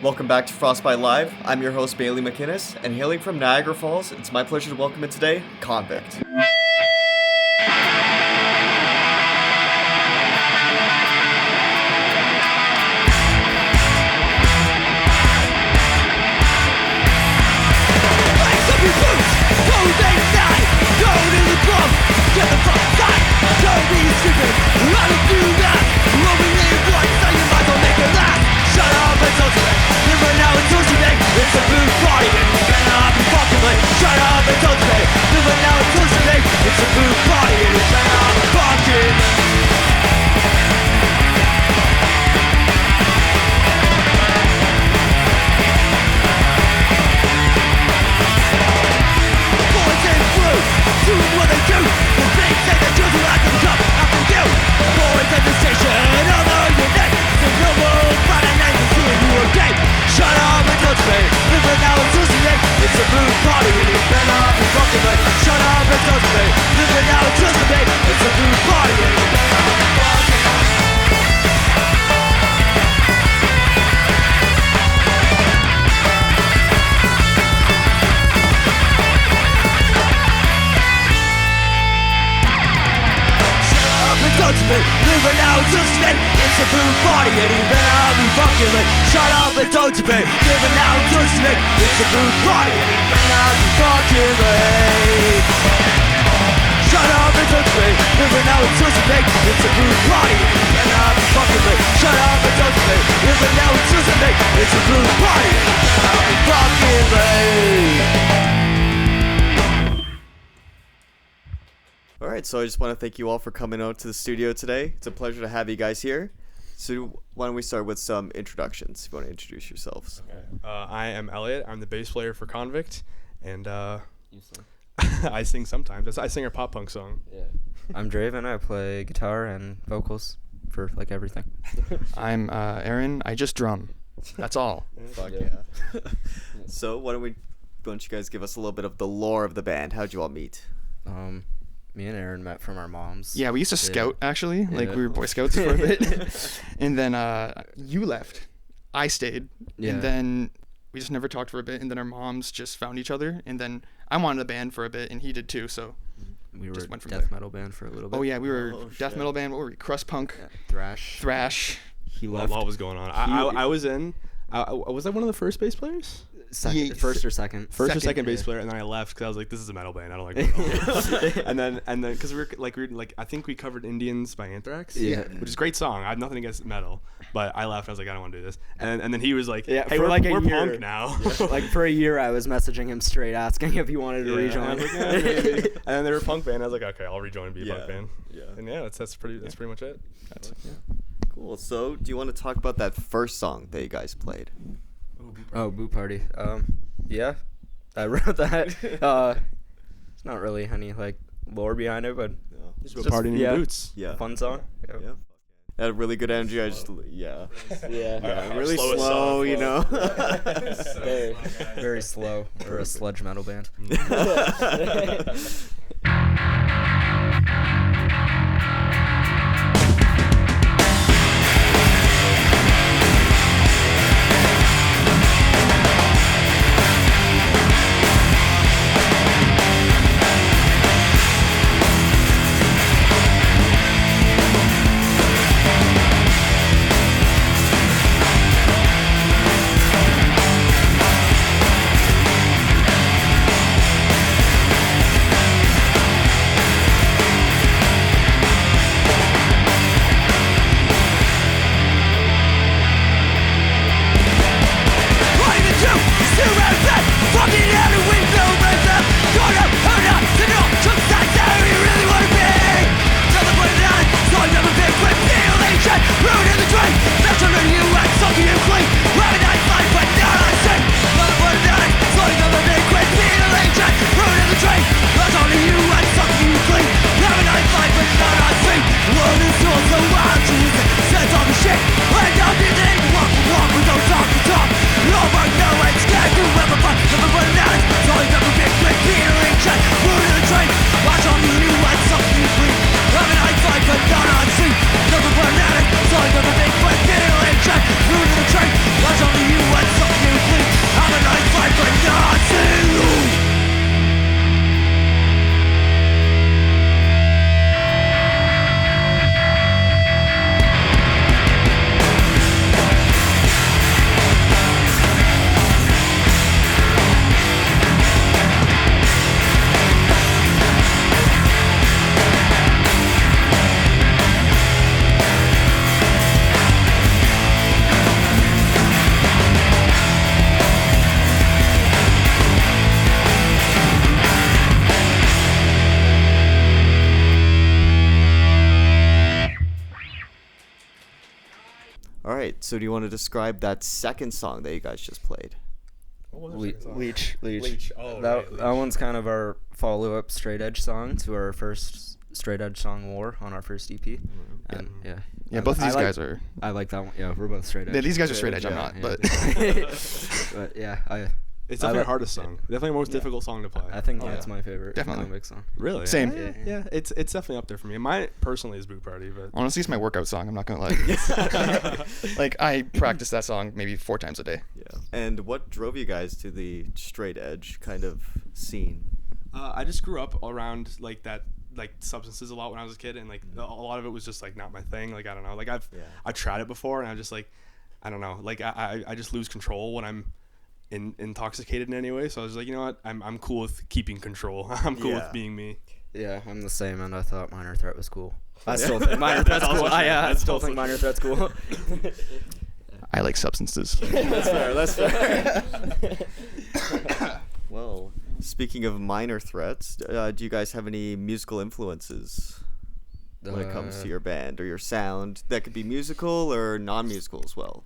Welcome back to Frostbite Live. I'm your host, Bailey McInnes, and hailing from Niagara Falls, it's my pleasure to welcome in today, Convikt. It's a blue party and you better not be fucking with. Shut up and don't debate. Living now until today. It's a blue party and you better not be fucking boys in blue, doing what they do. The things that they do to act them come after you. Boys at the station, all over your neck. So no more Friday night to see you again. Shut up and don't debate. Living now until today. It's a blue party and you better not be fucking with. Shut up and don't debate. Living now until today. It's a blue party and you better not be fucking with. Living out until today. It's a blue party and you better not be fucking with. Shut up and don't debate. Living out until today. It's a blue party and you better not be fucking with. Shut up and don't debate. Living out until today. It's a blue party and you better not be fucking with. Shut up and don't debate. Living out until today. It's a blue party and you better not be fucking with. Alright, so I just want to thank you all for coming out to the studio today. It's a pleasure to have you guys here. So why don't we start with some introductions, if you want to introduce yourselves. Okay. I am Elliot. I'm the bass player for Convikt, and You sing? I sing sometimes. I sing a pop punk song. Yeah. I'm Draven. I play guitar and vocals for like everything. I'm Aaron. I just drum. That's all. Fuck Yeah. yeah. So why don't you guys give us a little bit of the lore of the band? How'd you all meet? Me and Aaron met from our moms. Yeah, we used to scout actually. Like Yeah. we were Boy Scouts for a bit. And then you left. I stayed. Yeah. And then we just never talked for a bit. And then our moms just found each other. And then I wanted a band for a bit, and he did too. So We were just a went from death there. metal band for a little bit. oh yeah, we were Oh, death shit. metal band. What were we? Crust punk, Thrash. thrash. A lot was going on. I was in. Was I one of the first bass players? First or second. First or Second, second bass yeah. player, and then I left because I was like, "This is a metal band. I don't like metal." and then because we were like I think we covered Indians by Anthrax. Yeah. Which is a great song. I had nothing against metal, but I left. I was like, I don't want to do this. And then he was like, Yeah, Hey, for we're like a we're year. punk now. Like for a year, I was messaging him straight, asking if he wanted to Yeah, rejoin. and I was like, "Yeah, maybe." And then they were a punk band. I was like, okay, I'll rejoin and be a Yeah. punk band. Yeah. And yeah, that's pretty much it. Cool. So do you want to talk about that first song that you guys played? Oh, Boo Party. Yeah, I wrote that. It's not really any like lore behind it, but Just about partying in yeah. your boots. Yeah. fun song. Yeah. It had really good energy. I just Yeah. yeah, really Slow as slow, song. you know. Very, very slow for a sludge metal band. So do you want to describe that second song that you guys just played? Leech. Oh, That one's kind of our follow-up straight edge song to our first straight edge song, War, on our first EP. And yeah. Yeah, both of these guys are. I like that one. Yeah, we're both straight edge. Yeah, these guys are straight edge. I'm Yeah, not, yeah. but But yeah, It's I definitely like- the hardest song. Definitely the most difficult song to play. I think Oh, that's yeah. my favorite Definitely. Convikt song. Really? Same. Yeah, it's definitely up there for me. Mine personally is Boo Party, but honestly, it's my workout song. I'm not gonna lie. Like I practice that song maybe 4 times a day. Yeah. And what drove you guys to the straight edge kind of scene? I just grew up around like that, like substances a lot when I was a kid, and like a lot of it was just like not my thing. Like I don't know, like I've tried it before, and I'm just like, I don't know, like I just lose control when I'm intoxicated in any way. So I was like, you know what, I'm cool with keeping control. I'm cool with being me. Yeah, I'm the same, and I thought Minor Threat was cool. I still think Minor Threat's cool. I still think Minor Threat's cool. I like substances. That's fair. Well, speaking of Minor Threats, do you guys have any musical influences when it comes to your band or your sound? That could be musical or non-musical as well.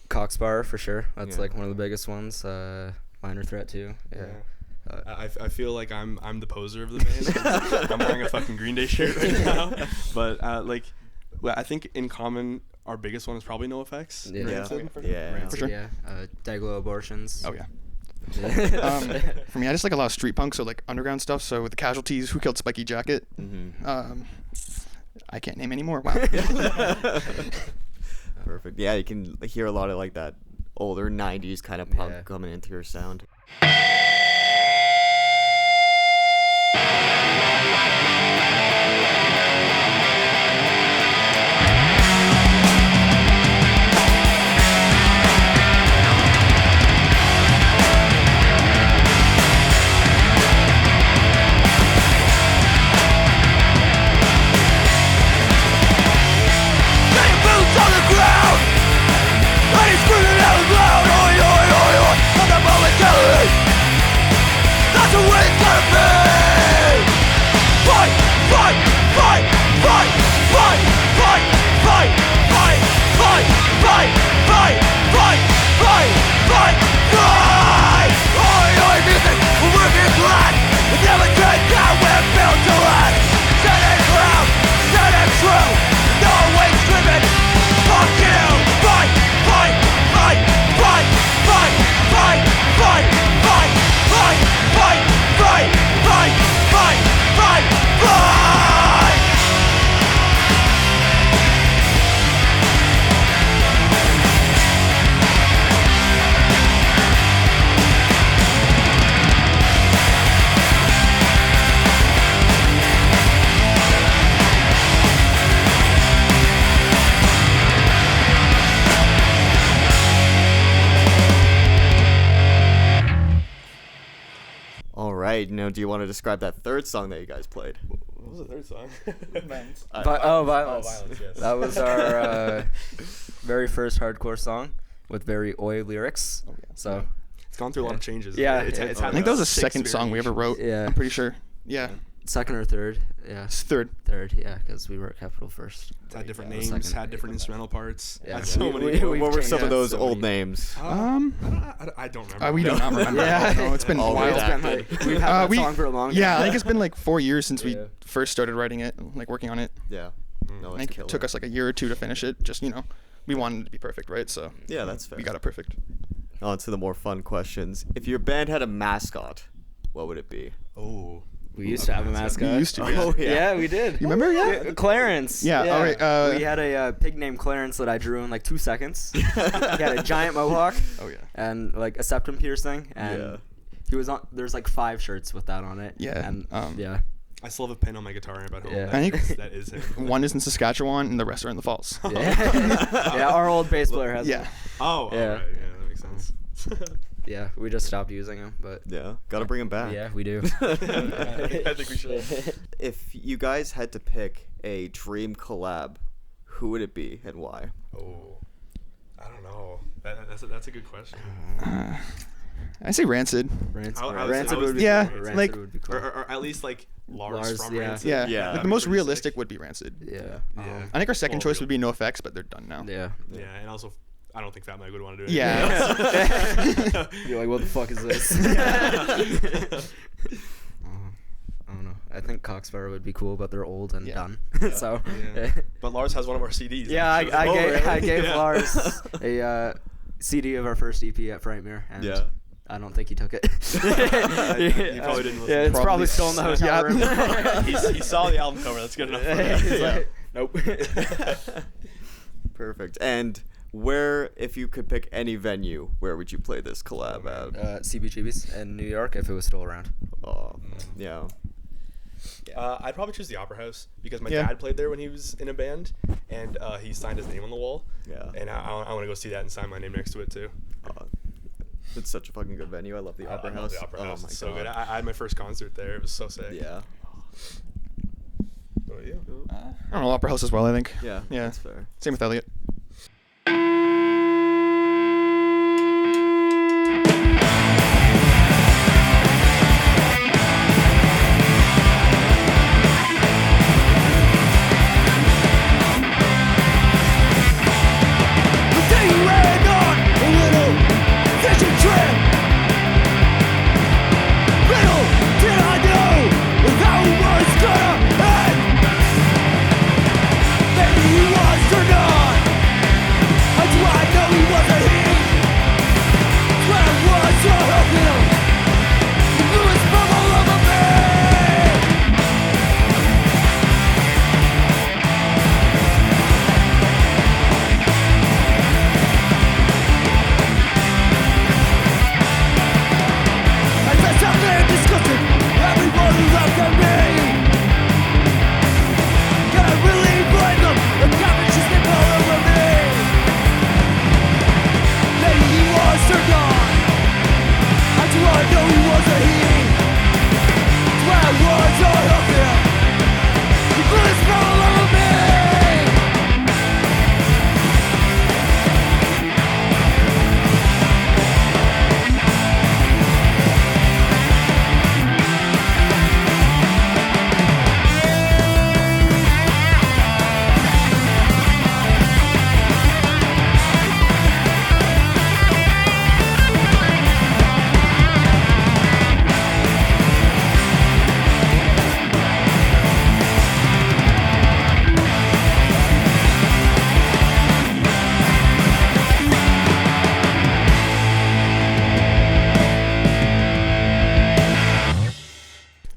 Coxbar for sure. That's Yeah. like one of the biggest ones. Minor Threat too. Yeah. I feel like I'm the poser of the band. 'Cause I'm wearing a fucking Green Day shirt right now. But well, I think in common, our biggest one is probably No Effects. Yeah. Yeah. Rancid, For sure. Yeah. Dayglow Abortions. Oh yeah. For me, I just like a lot of street punk, so like underground stuff. So with the Casualties, Who Killed Spiky Jacket. I can't name any more. Wow. Perfect. Yeah, you can hear a lot of like that older 90s kind of punk Yeah. coming into your sound. Getting boots on the ground, and he's screaming out loud, oi, oi, oi, oi, on the momentality. That's the way it's gotta be. Fight, fight, fight, fight, fight, fight, fight, fight, fight, fight, fight, fight, fight, fight, fight. Oi, oi, music, we're working class. We never trade down, we're built to last. Set it proud, set it true. No way driven. Fuck you. Fight, fight, fight, fight, fight, fight, fight, fight, fight, fight, fight, fight, fight, fight, fight. All right. Do you want to describe that third song that you guys played? What was the third song? Violence. Violence, yes. That was our very first hardcore song with very oi lyrics. So It's gone through a lot of changes. Yeah, it's yeah, had I think that was the six second song we ever wrote. Yeah. I'm pretty sure. Yeah. second or third. Yeah. It's third. Third. Yeah, because we were at Capital first. It's had different Yeah, names, second. had different instrumental parts. Yeah. Had so many. we- What were changed some of it those so old many- names? I don't remember. We do not remember. Yeah. No, it's been a All while. redacted. We've had that we- song for a long time. Yeah, I think it's been like 4 years since we Yeah. first started writing it, like working on it. Yeah. No, I it's think killer. it took us like a year or two to finish it. Just we wanted it to be perfect, right? So Yeah, that's fair. we got it perfect. On to the more fun questions. If your band had a mascot, what would it be? Oh. We used to have a mascot. We used to. Yeah. Oh, Yeah, we did. You remember? Yeah. Clarence. Yeah, all right, we had a pig named Clarence that I drew in like 2 seconds. He had a giant mohawk Oh yeah. and like a septum piercing, and Yeah. he was on. There's like 5 shirts with that on it. Yeah, And yeah. I still have a pin on my guitar at home. Yeah. That I think- is- that is him. One is in Saskatchewan and the rest are in the Falls. Yeah, our old bass player has. Yeah. Oh, Yeah. yeah. Right. Yeah, that makes sense. Yeah, we just stopped using him, but Yeah. Gotta bring him back. yeah, we do. I think we should. If you guys had to pick a dream collab, who would it be and why? Oh, I don't know. That's a good question. I say Rancid. Rancid, I was- Rancid I was would be Yeah, cool. Rancid like- would be cool. Or at least like Lars, Lars, from yeah. Rancid. Yeah. Yeah. Like That'd the be most pretty realistic sick. would be Rancid. Yeah. Yeah. I think our second Oh, choice really? would be No Effects, but they're done now. Yeah. Yeah, and also I don't think Fat Mike would want to do it. Yeah. You're like, what the fuck is this? I don't know. I think Coxfire would be cool, but they're old and done. So. Yeah. But Lars has one of our CDs. Yeah, I gave Yeah. Lars a CD of our first EP at Frightmare, and Yeah. I don't think he took it. He probably didn't listen. Yeah, it's probably still in the hotel room. He saw the album cover. That's good enough for him. He's like, nope. Perfect. And where, if you could pick any venue, where would you play this collab at? CBGB's in New York if it was still around. Oh, yeah. I'd probably choose the Opera House because my Yeah. dad played there when he was in a band, and he signed his name on the wall. Yeah. And I want to go see that and sign my name next to it too. It's such a fucking good venue. I love the Opera I House. love the Opera House. Oh my It's god. so good. I had my first concert there. It was so sick. Yeah. What about you? I don't know, Opera House as well, I think. Yeah. Yeah. That's fair. Same with Elliot.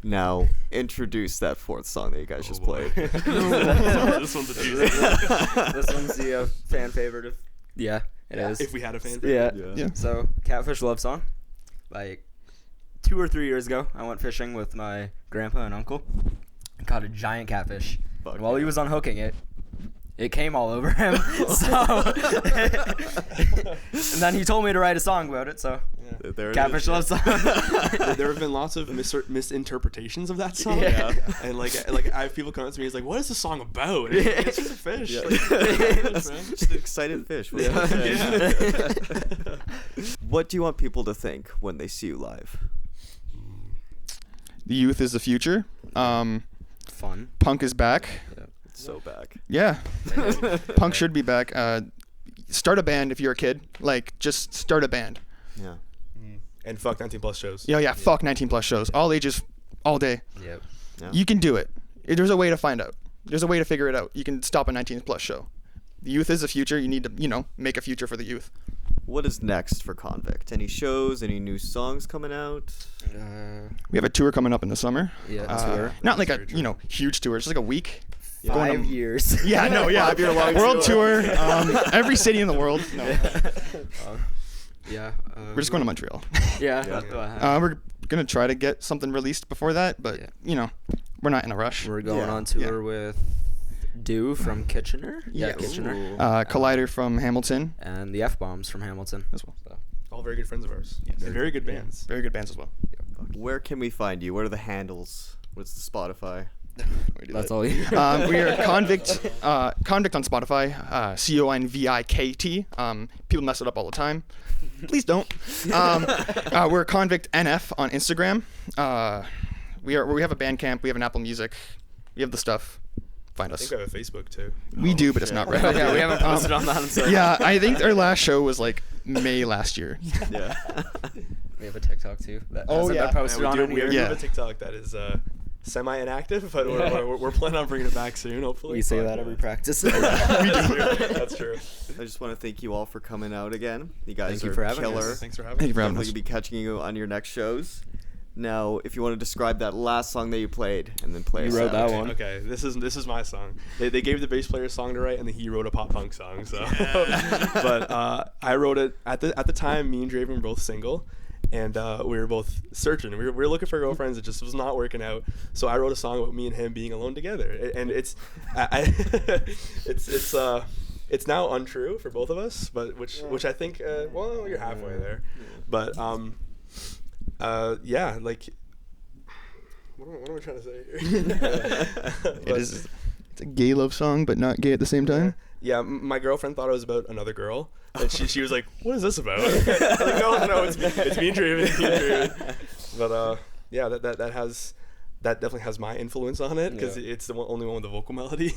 Now, introduce that fourth song that you guys just played. This one's a doozy. This one's the fan favorite. It is. If we had a fan. Yeah. Yeah. So, Catfish Love song. Like 2 or 3 years ago, I went fishing with my grandpa and uncle and caught a giant catfish. Fuck And while he yeah. was unhooking it, it came all over him. So, and then he told me to write a song about it. So, There it Catfish is. Love song. There have been lots of misinterpretations of that song. Yeah. And like I have people come up to me, he's like, "What is the song about?" And it's just a fish. Yeah. Like, Just an excited fish. What do you want people to think when they see you live? The youth is the future. Fun. Punk is back. It's so back. Yeah. Punk should be back. Start a band if you're a kid. Like, just start a band. Yeah. And fuck 19+ shows. Yeah, fuck 19+ shows. All ages, all day. Yep. Yeah. You can do it. There's a way to find out. There's a way to figure it out. You can stop a 19+ show. The youth is the future. You need to, make a future for the youth. What is next for Convikt? Any shows? Any new songs coming out? We have a tour coming up in the summer. Yeah, Uh, not like a, huge tour. Just like a week. 5 years. Yeah, no, yeah. 5 year long World tour. Every city in the world. No. Yeah. We're just going to Montreal. Yeah. We're going to try to get something released before that, but, we're not in a rush. We're going on Yeah. tour with Dew from Kitchener. Yeah, Yes. Kitchener. Ooh. Collider from Hamilton And the F-Bombs from Hamilton. as well. So. All very good friends of ours. They're very good bands. Very good bands as well. Where can we find you? What are the handles? What's the Spotify? That's all you. We are Convikt. Convikt on Spotify. Convikt. People mess it up all the time. Please don't. We're Convikt NF on Instagram. We have a Bandcamp. We have an Apple Music. We have the stuff. find I us. think we have a Facebook too. We do, but it's not right. Yeah, we haven't posted on that. So. Yeah, I think our last show was like May last year. Yeah. We have a TikTok too. That Oh, hasn't yeah. been posted Yeah, on we in do, we years. Yeah. have a TikTok that is semi-inactive, but we're planning on bringing it back soon, hopefully. We say But, that every practice. That's true. I just want to thank you all for coming out again. You guys Thank are you for having killer. us. Thanks for having Thank you me. for having Definitely us. be catching you on your next shows. Now, if you want to describe that last song that you played, and then play You us wrote out. that one. Okay, this is my song. They gave the bass player a song to write, and then he wrote a pop punk song. So, but I wrote it at the time. Me and Draven were both single, and we were both searching. We were looking for girlfriends. It just was not working out. So I wrote a song about me and him being alone together, and it's it's now untrue for both of us, but which I think well, you're halfway there, but yeah, like. What am I trying to say here? It is. It's a gay love song, but not gay at the same time. Yeah, my girlfriend thought it was about another girl, and she was like, "What is this about?" I was like, no, it's me and Draven. But yeah, that definitely has my influence on it because it's the only one with the vocal melody.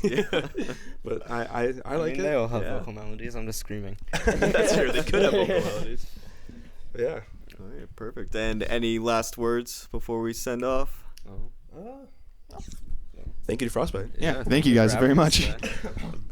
But I like mean, it. they all have Yeah. vocal melodies. I'm just screaming. That's true. They could have vocal melodies. But yeah. All right, perfect. And any last words before we send off? Thank you to Frostbite. Yeah, thank you guys for very having us, much. man.